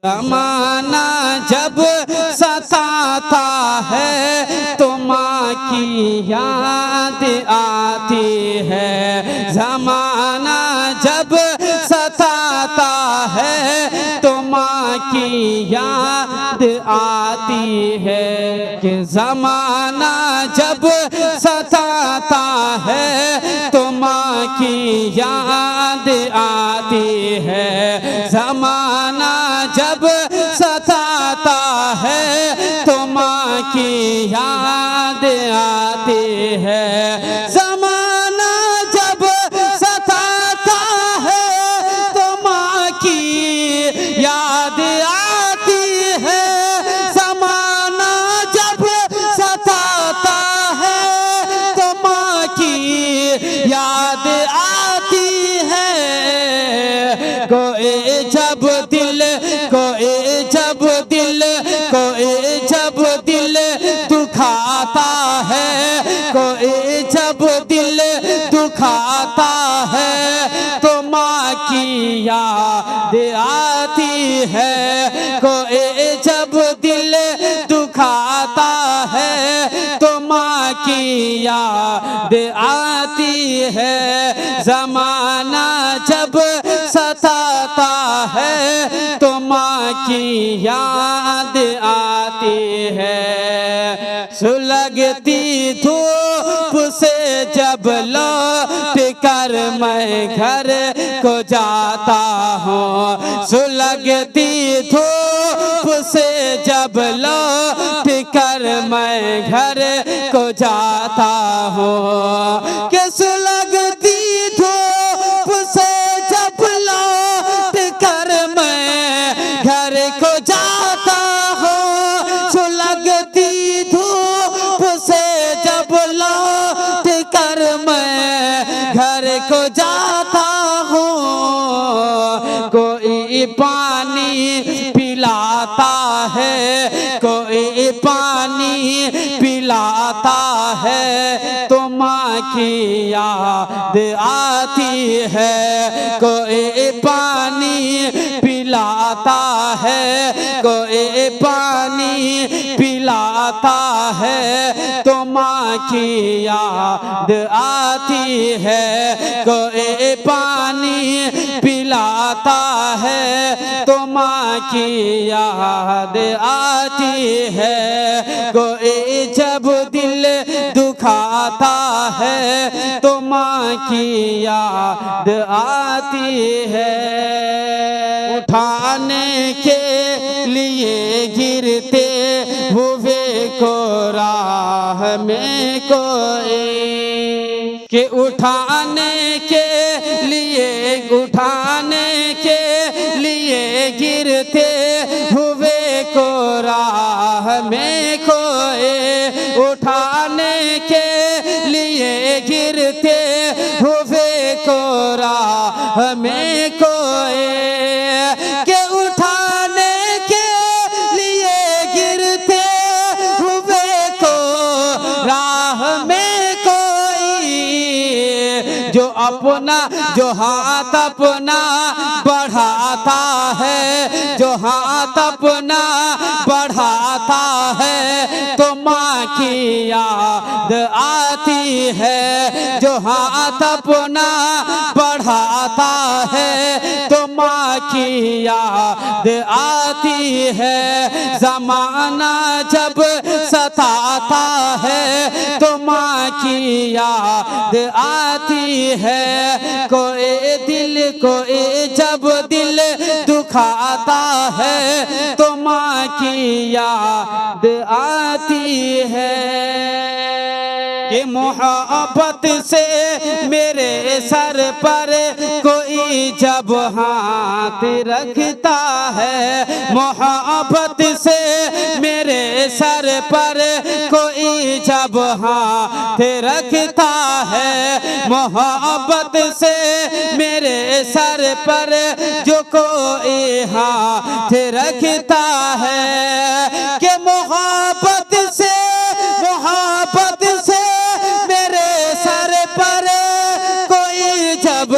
ज़माना जब सताता है तो माँ की याद आती है। ज़माना जब सताता है तो माँ की याद आती है। कि ज़माना जब सताता है तो माँ की याद आती है। ज़माना जब सताता है तो माँ की याद आती है। ज़माना जब सताता है तो माँ की याद आती है। ज़माना जब सताता है तो माँ की याद आती है। कोई जब दिल दुखाता है, कोई जब दिल दुखाता है तो माँ की याद आती है। कोई जब दिल दुखाता है तो माँ की याद आती है। ज़माना जब सताता है तो माँ की याद आती है। सुलगती धूप से जब लौट कर मैं घर को जाता हूँ, सुलगती धूप से जब लौट कर मैं घर को जाता हूँ। कि सुलगती धूप से जब लौट कर मैं घर को जाता हूँ, सुलगती धूप से जब लौट कर मैं घर को जाता हूँ। कोई पानी पिलाता है, कोई पानी पिलाता है तो माँ की याद आती है। कोई पानी पिलाता है, कोई पानी पिलाता है तो माँ की याद आती है। कोई पानी पिलाता है तो माँ की याद आती है। कोई जब दिल दुखाता है तो माँ की याद आती है। उठाने के लिए गिरते हुए को राह में कोई, कि उठाने के लिए गिरते हुए को राह में कोई, उठाने के लिए गिरते हुए को राह में कोई, के उठाने के लिए गिरते हुए को राह में कोई, जो हाथ अपना बढ़ाता है, जो हाथ अपना बढ़ाता है तो माँ की याद आती है। जो हाथ अपना बढ़ाता है तो माँ की याद आती है। ज़माना जब सताता है तो माँ की याद आती है। कोई जब दिल दुखाता है तो माँ की याद आती है। कि मोहब्बत से मेरे सर पर कोई जब हाथ रखता है, मोहब्बत से मेरे सर पर कोई जब हाथ रखता है, मोहब्बत से मेरे सर पर जो कोई हाथ रखता है, कि मोहब्बत से मेरे सर पर कोई जब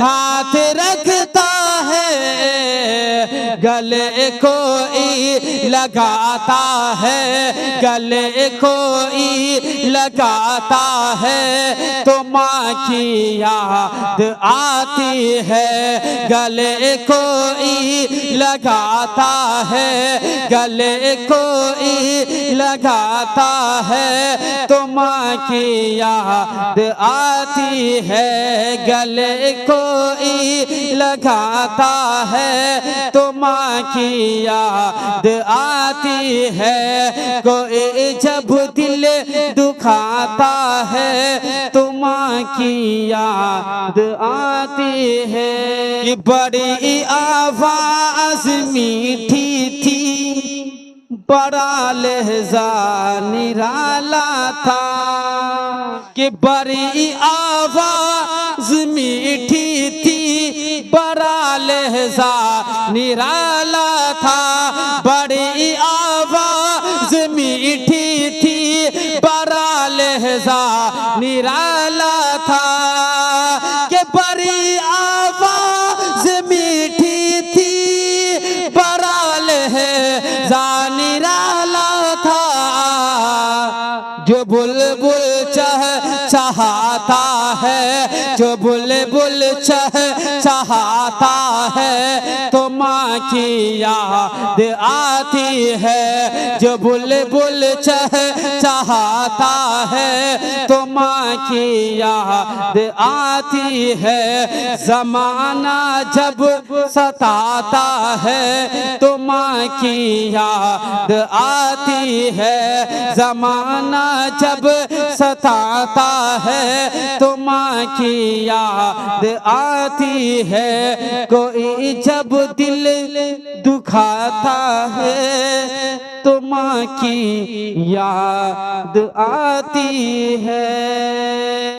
हाथ रखता है गले कोई लगाता है, गले कोई लगाता है तो माँ की याद आती है। गले कोई लगाता है, गले कोई लगाता है तो माँ की याद आती है। गले कोई लगाता है तो माँ की याद आती है। कोई जब दिल दुखाता है तो माँ की याद आती है। कि बड़ी आवाज मीठी थी, बड़ा लहजा निराला था। कि बड़ी आवाज मीठी थी, बड़ा लहजा निराला था। बड़ी आवाज मीठी थी, बड़ा लहजा निराला था। कि बड़ी आवाज मीठी थी, बड़ा लहजा निराला था। जो बुलबुल चाहता है, जो बुलबुल चाहता है तो माँ की याद आती है। जो बुलबुल चाहता है तो माँ की याद आती है। ज़माना जब सताता है तो माँ की याद आती है। ज़माना जब सताता है तो माँ की याद आती है। कोई जब दिल दुखाता है तो माँ की याद आती है।